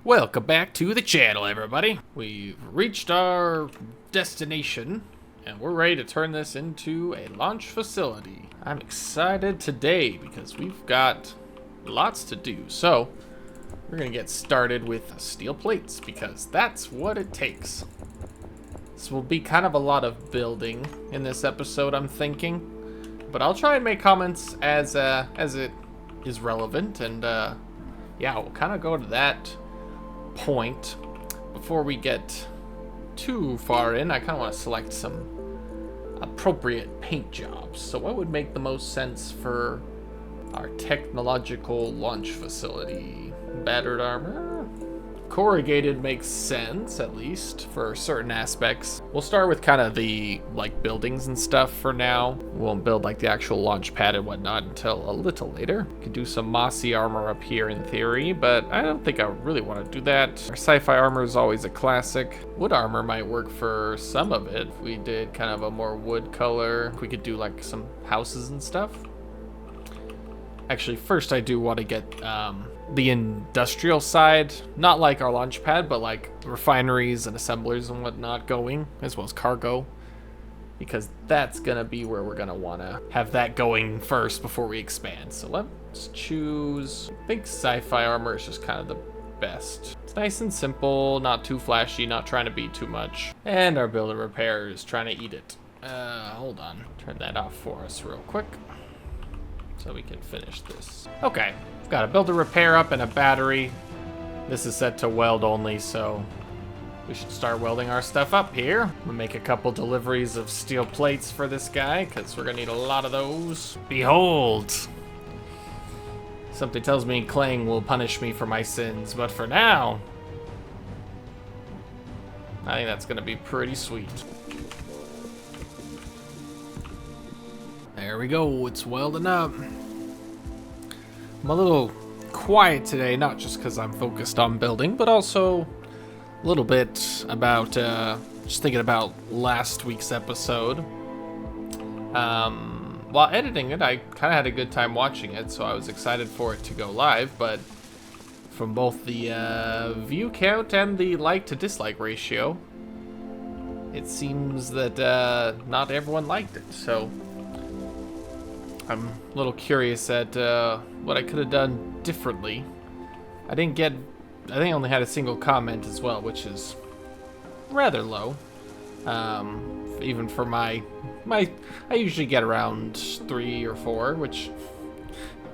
Welcome back to the channel, everybody. We've reached our destination, and we're ready to turn this into a launch facility. I'm excited today because we've got lots to do. So, we're gonna get started with steel plates because that's what it takes. This will be kind of a lot of building in this episode, I'm thinking. But I'll try and make comments as it is relevant, and yeah, we'll kind of go to that point. Before we get too far in, I kind of want to select some appropriate paint jobs. So what would make the most sense for our technological launch facility? Battered armor? Corrugated makes sense, at least for certain aspects. We'll start with kind of the buildings and stuff for now. We won't build like the actual launch pad and whatnot until a little later. Could do some mossy armor up here in theory, but I don't think I really want to do that. Our sci-fi armor is always a classic. Wood armor might work for some of it. If we did kind of a more wood color, we could do like some houses and stuff. Actually, first I do want to get the industrial side, not like our launch pad, but like refineries and assemblers and whatnot going, as well as cargo, because that's gonna be where we're gonna want to have that going first before we expand. So let's choose, I think sci-fi armor is just kind of the best. It's nice and simple, not too flashy, not trying to be too much, and our build and repair is trying to eat it. Hold on, turn that off for us real quick so we can finish this. Okay, we've got a builder repair up and a battery. This is set to weld only, so we should start welding our stuff up here. We'll make a couple deliveries of steel plates for this guy, because we're gonna need a lot of those. Behold! Something tells me Clang will punish me for my sins, but for now, I think that's gonna be pretty sweet. There we go, it's welding up. I'm a little quiet today, not just because I'm focused on building, but also a little bit about, just thinking about last week's episode. While editing it, I kind of had a good time watching it, so I was excited for it to go live, but from both the view count and the like to dislike ratio, it seems that not everyone liked it, so I'm a little curious at what I could have done differently. I think I only had a single comment as well, which is rather low. Even for my I usually get around 3 or 4, which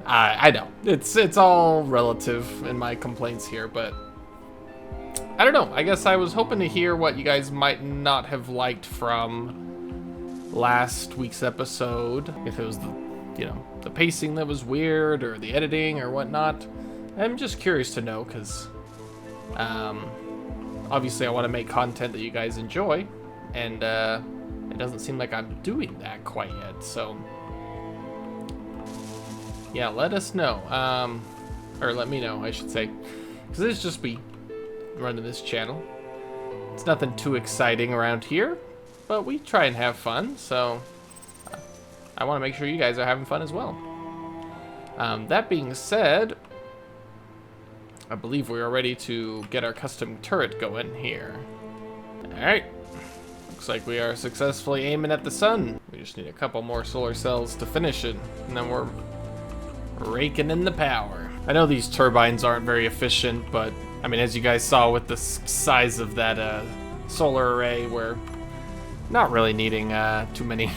I know it's all relative in my complaints here, but I don't know. I guess I was hoping to hear what you guys might not have liked from last week's episode. If it was the pacing that was weird, or the editing, or whatnot. I'm just curious to know, because obviously I want to make content that you guys enjoy, and it doesn't seem like I'm doing that quite yet, so yeah, let us know, or let me know, I should say, because it's just me running this channel. It's nothing too exciting around here, but we try and have fun, so I want to make sure you guys are having fun as well. That being said, I believe we are ready to get our custom turret going here. Alright. Looks like we are successfully aiming at the sun. We just need a couple more solar cells to finish it, and then we're raking in the power. I know these turbines aren't very efficient, but I mean, as you guys saw with the size of that solar array, we're not really needing too many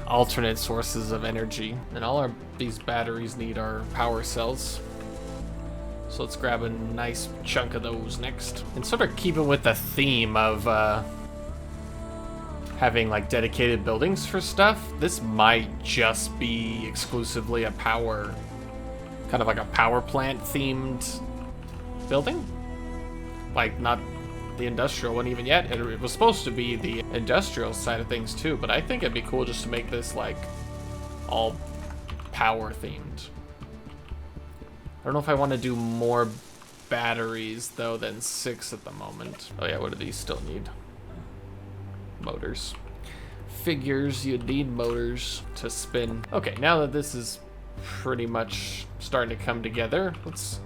alternate sources of energy, and all these batteries need our power cells, so let's grab a nice chunk of those next. And sort of keeping with the theme of having like dedicated buildings for stuff, this might just be exclusively a power, kind of like a power plant themed building, like not the industrial one even yet. It was supposed to be the industrial side of things too, but I think it'd be cool just to make this like all power themed. I don't know if I want to do more batteries though than 6 at the moment. Oh yeah, what do these still need? Motors. Figures you'd need motors to spin. Okay, now that this is pretty much starting to come together, let's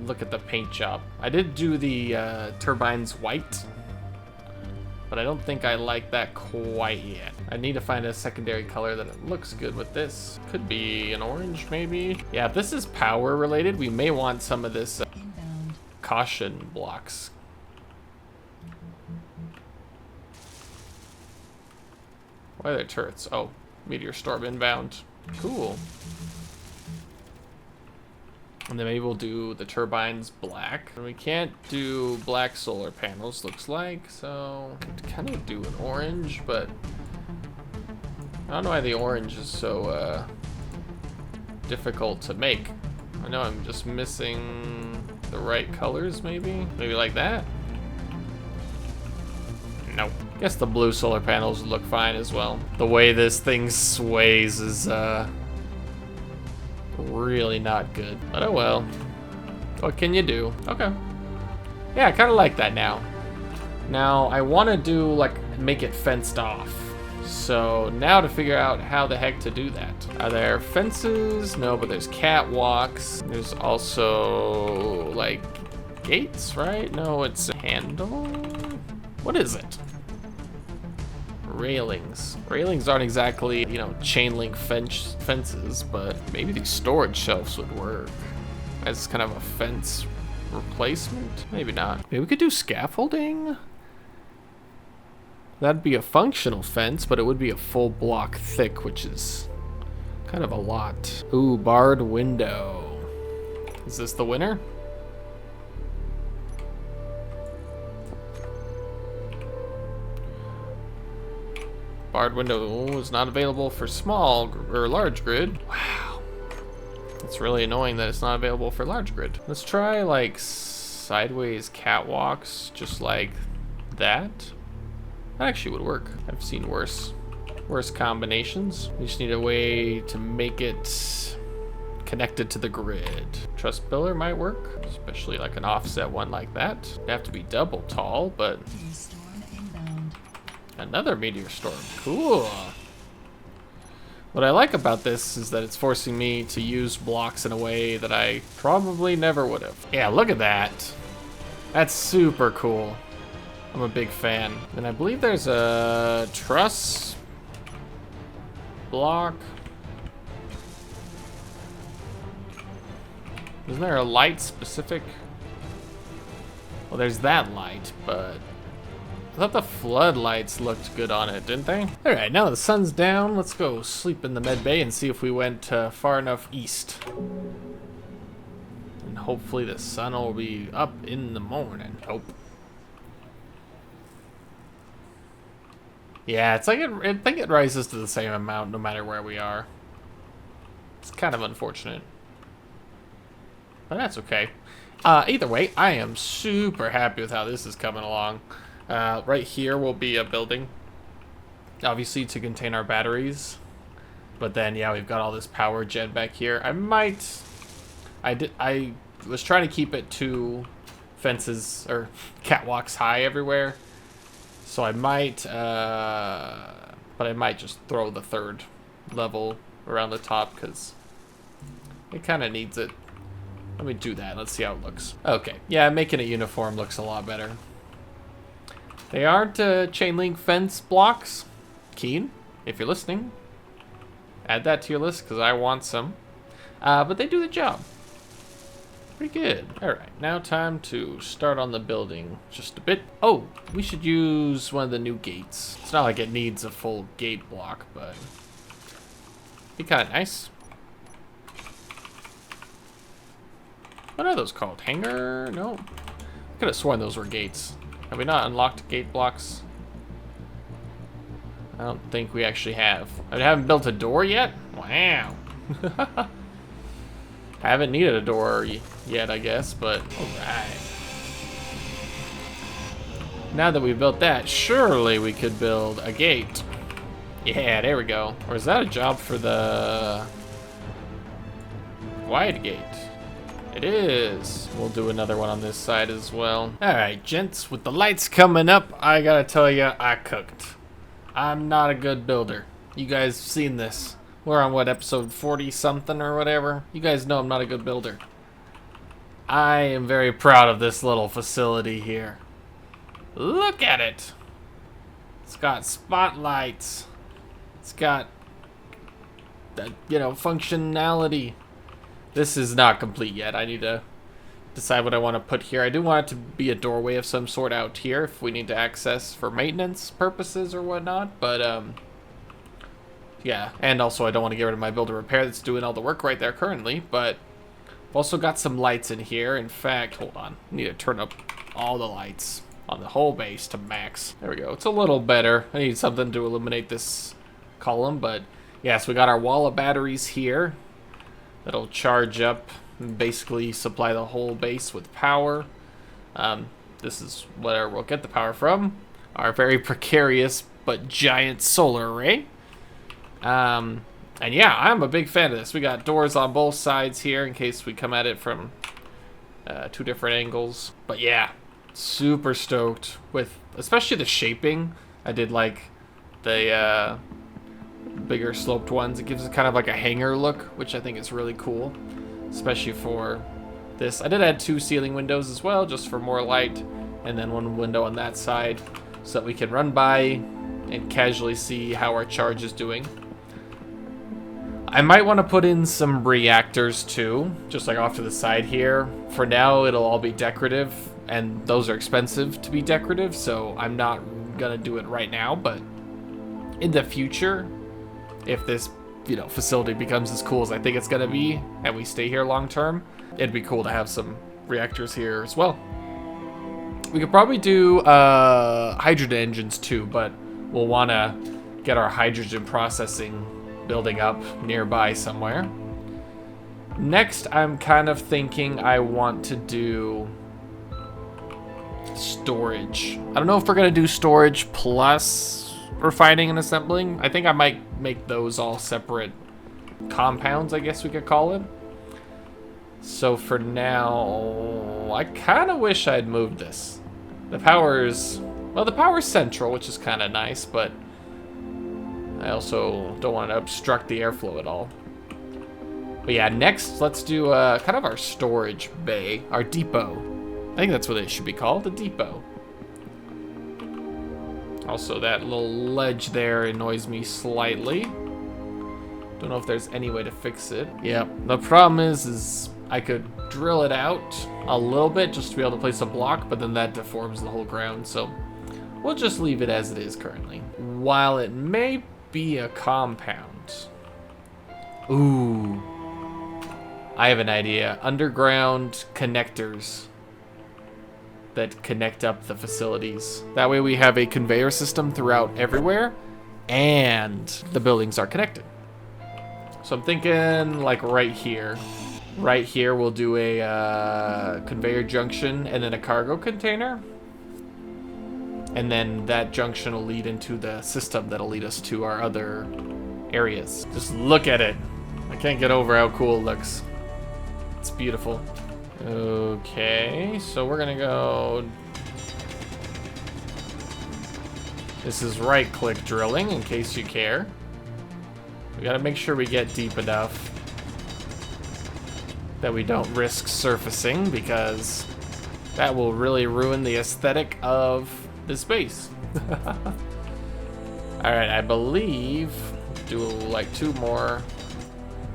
look at the paint job. I did do the turbines white, but I don't think I like that quite yet. I need to find a secondary color that looks good with this. Could be an orange, maybe. Yeah, if this is power related, we may want some of this caution blocks. Why are there turrets? Oh, meteor storm inbound. Cool. And then maybe we'll do the turbines black. And we can't do black solar panels, looks like. So, kind of do an orange, but I don't know why the orange is so difficult to make. I know I'm just missing the right colors, maybe? Maybe like that? Nope. Guess the blue solar panels look fine as well. The way this thing sways is really not good. But oh well. What can you do? Okay. Yeah, I kind of like that now. Now, I want to do, like, make it fenced off. So, now to figure out how the heck to do that. Are there fences? No, but there's catwalks. There's also, like, gates, right? No, it's a handle. What is it? Railings. Railings aren't exactly, you know, chain link fences, but maybe these storage shelves would work as kind of a fence replacement. Maybe not. Maybe we could do scaffolding. That'd be a functional fence, but it would be a full block thick, which is kind of a lot. Ooh, barred window. Is this the winner? Barred window is not available for small or large grid. Wow. It's really annoying that it's not available for large grid. Let's try like sideways catwalks, just like that. That actually would work. I've seen worse combinations. We just need a way to make it connected to the grid. Truss pillar might work, especially like an offset one like that. It'd have to be double tall, but another meteor storm. Cool. What I like about this is that it's forcing me to use blocks in a way that I probably never would have. Yeah, look at that. That's super cool. I'm a big fan. And I believe there's a truss block. Isn't there a light specific? Well, there's that light, but I thought the floodlights looked good on it, didn't they? All right, now the sun's down, let's go sleep in the med bay and see if we went far enough east. And hopefully the sun will be up in the morning. Nope. Yeah, it's like I think it rises to the same amount no matter where we are. It's kind of unfortunate, but that's okay. Either way, I am super happy with how this is coming along. Right here will be a building, obviously to contain our batteries. But then, yeah, we've got all this power gen back here. I was trying to keep it 2 fences or catwalks high everywhere. So I might, but I might just throw the 3rd level around the top because it kind of needs it. Let me do that. Let's see how it looks. Okay, yeah, making it uniform looks a lot better. They aren't chain link fence blocks. Keen, if you're listening, add that to your list because I want some. But they do the job. Pretty good. All right, now time to start on the building just a bit. Oh, we should use one of the new gates. It's not like it needs a full gate block, but be kind of nice. What are those called? Hanger? No. I could have sworn those were gates. Have we not unlocked gate blocks? I don't think we actually have. I haven't built a door yet? Wow. I haven't needed a door yet, I guess, but alright. Now that we've built that, surely we could build a gate. Yeah, there we go. Or is that a job for the wide gate? It is. We'll do another one on this side as well. Alright, gents, with the lights coming up, I gotta tell you, I cooked. I'm not a good builder. You guys seen this. We're on, what, episode 40-something or whatever? You guys know I'm not a good builder. I am very proud of this little facility here. Look at it. It's got spotlights. It's got that, you know, functionality. This is not complete yet. I need to decide what I want to put here. I do want it to be a doorway of some sort out here if we need to access for maintenance purposes or whatnot. But yeah, and also I don't want to get rid of my builder repair that's doing all the work right there currently. But I've also got some lights in here. In fact, hold on. I need to turn up all the lights on the whole base to max. There we go. It's a little better. I need something to illuminate this column, but yeah, so we got our wall of batteries here that'll charge up and basically supply the whole base with power. This is where we'll get the power from. Our very precarious but giant solar array. And yeah, I'm a big fan of this. We got doors on both sides here in case we come at it from 2 different angles. But yeah, super stoked with especially the shaping. I did like the bigger sloped ones. It gives it kind of like a hangar look, which I think is really cool, especially for this. I did add 2 ceiling windows as well, just for more light, and then 1 window on that side so that we can run by and casually see how our charge is doing. I might want to put in some reactors too, just like off to the side here. For now, it'll all be decorative, and those are expensive to be decorative, so I'm not gonna do it right now, but in the future, if this, you know, facility becomes as cool as I think it's gonna be, and we stay here long term, it'd be cool to have some reactors here as well. We could probably do hydrogen engines too, but we'll want to get our hydrogen processing building up nearby somewhere. Next, I'm kind of thinking I want to do storage. I don't know if we're gonna do storage plus refining and assembling. I think I might make those all separate compounds, I guess we could call it. So for now, I kind of wish I'd moved this. The power's, well, the power's central, which is kind of nice, but I also don't want to obstruct the airflow at all. But yeah, next, let's do kind of our storage bay, our depot. I think that's what it should be called, a depot. Also, that little ledge there annoys me slightly. Don't know if there's any way to fix it. Yeah, the problem is I could drill it out a little bit just to be able to place a block, but then that deforms the whole ground, so we'll just leave it as it is currently. While it may be a compound. Ooh. I have an idea. Underground connectors that connect up the facilities. That way we have a conveyor system throughout everywhere, and the buildings are connected. So I'm thinking like right here. Right here we'll do a conveyor junction and then a cargo container. And then that junction will lead into the system that'll lead us to our other areas. Just look at it. I can't get over how cool it looks. It's beautiful. Okay, so we're gonna go... This is right-click drilling, in case you care. We gotta make sure we get deep enough that we don't risk surfacing, because that will really ruin the aesthetic of this base. Alright, I believe do like 2 more,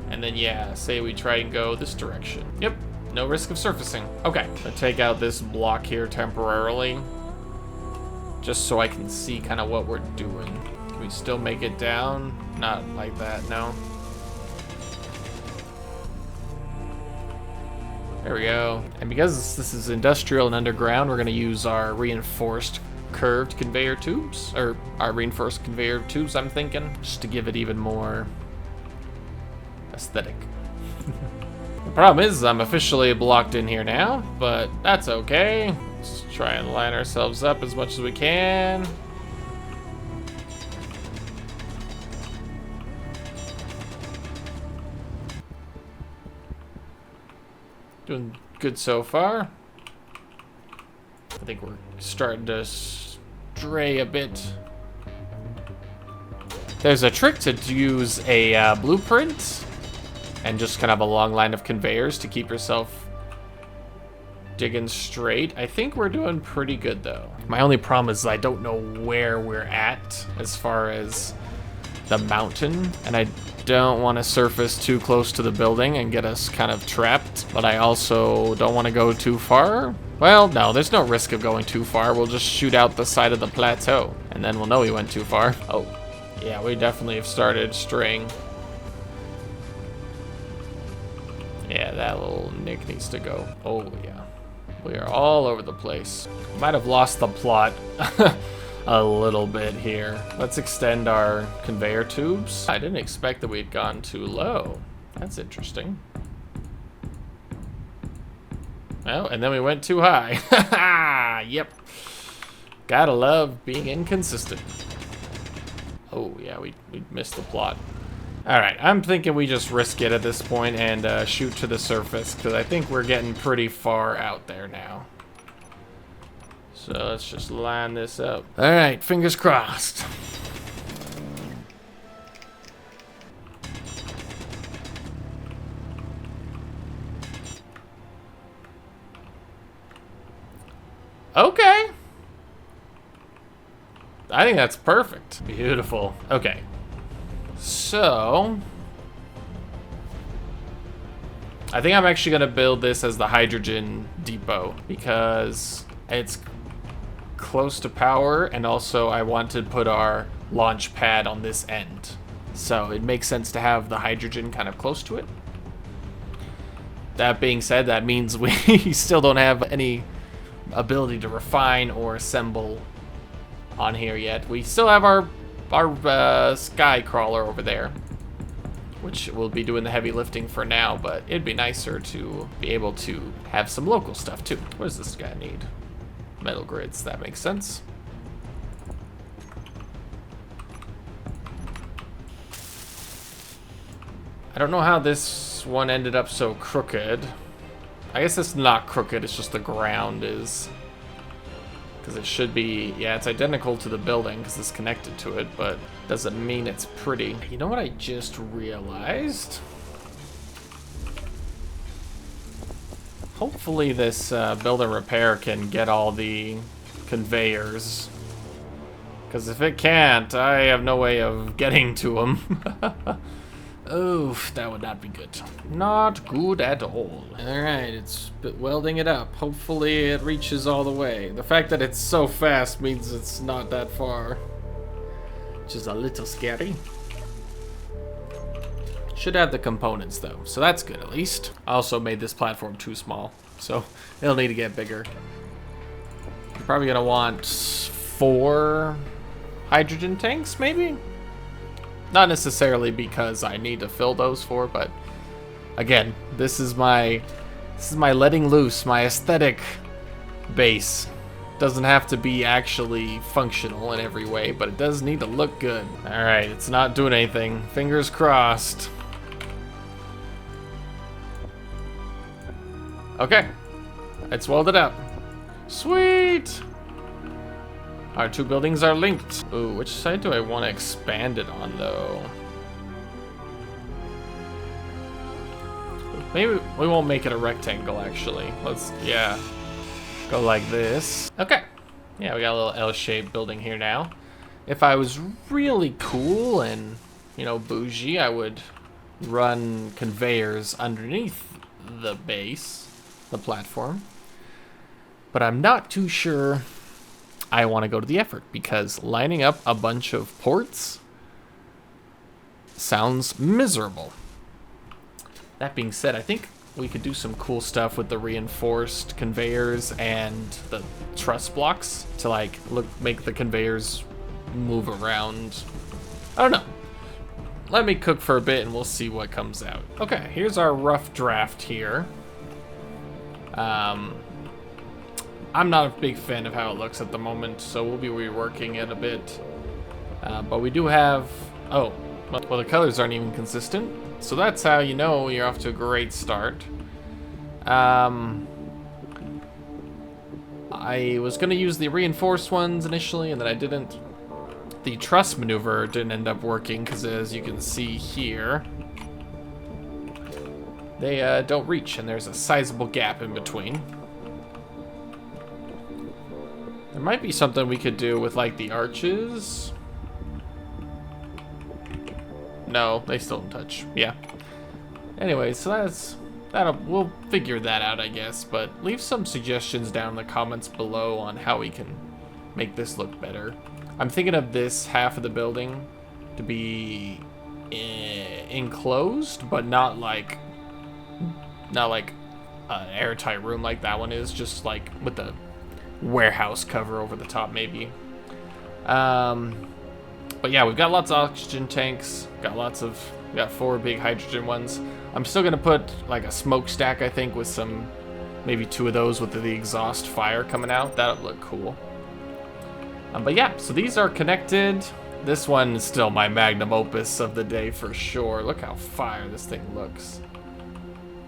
and then yeah, say we try and go this direction. Yep, no risk of surfacing. Okay, I'll take out this block here temporarily, just so I can see kind of what we're doing. Can we still make it down? Not like that, no. There we go. And because this is industrial and underground, we're gonna use our reinforced curved conveyor tubes, or our reinforced conveyor tubes, I'm thinking, just to give it even more aesthetic. The problem is I'm officially blocked in here now, but that's okay. Let's try and line ourselves up as much as we can. Doing good so far. I think we're starting to stray a bit. There's a trick to use a blueprint and just kind of a long line of conveyors to keep yourself digging straight. I think we're doing pretty good though. My only problem is I don't know where we're at as far as the mountain, and I don't want to surface too close to the building and get us kind of trapped, but I also don't want to go too far. Well, no, there's no risk of going too far. We'll just shoot out the side of the plateau, and then we'll know we went too far. Oh, yeah, we definitely have started straying. Yeah, that little Nick needs to go. Oh, yeah. We are all over the place. Might have lost the plot a little bit here. Let's extend our conveyor tubes. I didn't expect that we'd gone too low. That's interesting. Well, and then we went too high. Yep. Gotta love being inconsistent. Oh, yeah, we missed the plot. Alright, I'm thinking we just risk it at this point and shoot to the surface, because I think we're getting pretty far out there now. So let's just line this up. Alright, fingers crossed. Okay. I think that's perfect. Beautiful. Okay. So, I think I'm actually gonna build this as the hydrogen depot because it's close to power, and also I want to put our launch pad on this end. So it makes sense to have the hydrogen kind of close to it. That being said, that means we still don't have any ability to refine or assemble on here yet. We still have our sky crawler over there, which will be doing the heavy lifting for now, but it'd be nicer to be able to have some local stuff too. What does this guy need? Metal grids, that makes sense. I don't know how this one ended up so crooked. I guess it's not crooked, it's just the ground is. Because it should be, yeah, it's identical to the building because it's connected to it, but doesn't mean it's pretty. You know what I just realized? Hopefully this build and repair can get all the conveyors. Because if it can't, I have no way of getting to them. Oof, that would not be good. Not good at all. Alright, it's welding it up. Hopefully it reaches all the way. The fact that it's so fast means it's not that far, which is a little scary. Should have the components though, so that's good at least. I also made this platform too small, so it'll need to get bigger. You're probably gonna want 4 hydrogen tanks, maybe? Not necessarily because I need to fill those 4, but again, this is my letting loose, my aesthetic base. Doesn't have to be actually functional in every way, but it does need to look good. All right, it's not doing anything. Fingers crossed. Okay, it's welded up. Sweet. Our 2 buildings are linked. Ooh, which side do I want to expand it on, though? Maybe we won't make it a rectangle, actually. Let's, yeah, go like this. Okay. Yeah, we got a little L-shaped building here now. If I was really cool and, you know, bougie, I would run conveyors underneath the base, the platform. But I'm not too sure I want to go to the effort, because lining up a bunch of ports sounds miserable. That being said, I think we could do some cool stuff with the reinforced conveyors and the truss blocks to like make the conveyors move around. I don't know. Let me cook for a bit and we'll see what comes out. Okay, here's our rough draft here. I'm not a big fan of how it looks at the moment, so we'll be reworking it a bit. But we do have... Oh, well, the colors aren't even consistent, so that's how you know you're off to a great start. I was going to use the reinforced ones initially, and then I didn't. The truss maneuver didn't end up working, because as you can see here, they don't reach, and there's a sizable gap in between. There might be something we could do with like the arches. No, they still don't touch. Yeah. Anyway, so we'll figure that out, I guess. But leave some suggestions down in the comments below on how we can make this look better. I'm thinking of this half of the building to be enclosed, but not like an airtight room like that one is. Just like with the warehouse cover over the top, maybe. But yeah, we've got lots of oxygen tanks. We got 4 big hydrogen ones. I'm still gonna put like a smokestack, I think, with maybe 2 of those with the exhaust fire coming out. That would look cool. But yeah, so these are connected. This one is still my magnum opus of the day for sure. Look how fire this thing looks.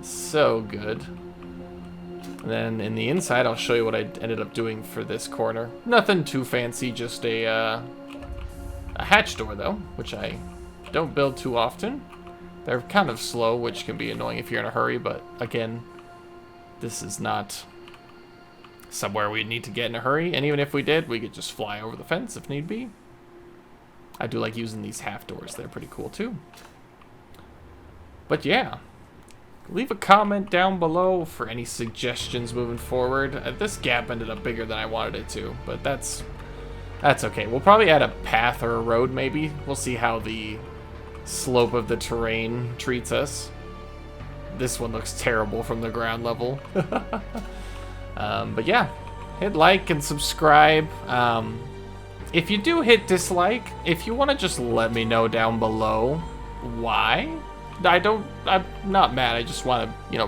So good. And then in the inside, I'll show you what I ended up doing for this corner. Nothing too fancy, just a hatch door though, which I don't build too often. They're kind of slow, which can be annoying if you're in a hurry, but again, this is not somewhere we need to get in a hurry, and even if we did, we could just fly over the fence if need be. I do like using these half doors. They're pretty cool too. But yeah, leave a comment down below for any suggestions moving forward. This gap ended up bigger than I wanted it to, but that's okay. We'll probably add a path or a road maybe. We'll see how the slope of the terrain treats us. This one looks terrible from the ground level. But yeah, hit like and subscribe. If you do hit dislike, if you want to just let me know down below why. I'm not mad. I just want to,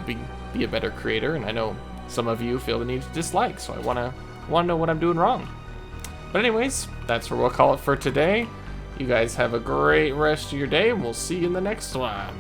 be a better creator, and I know some of you feel the need to dislike, so I want to know what I'm doing wrong. But anyways, that's where we'll call it for today. You guys have a great rest of your day, and we'll see you in the next one.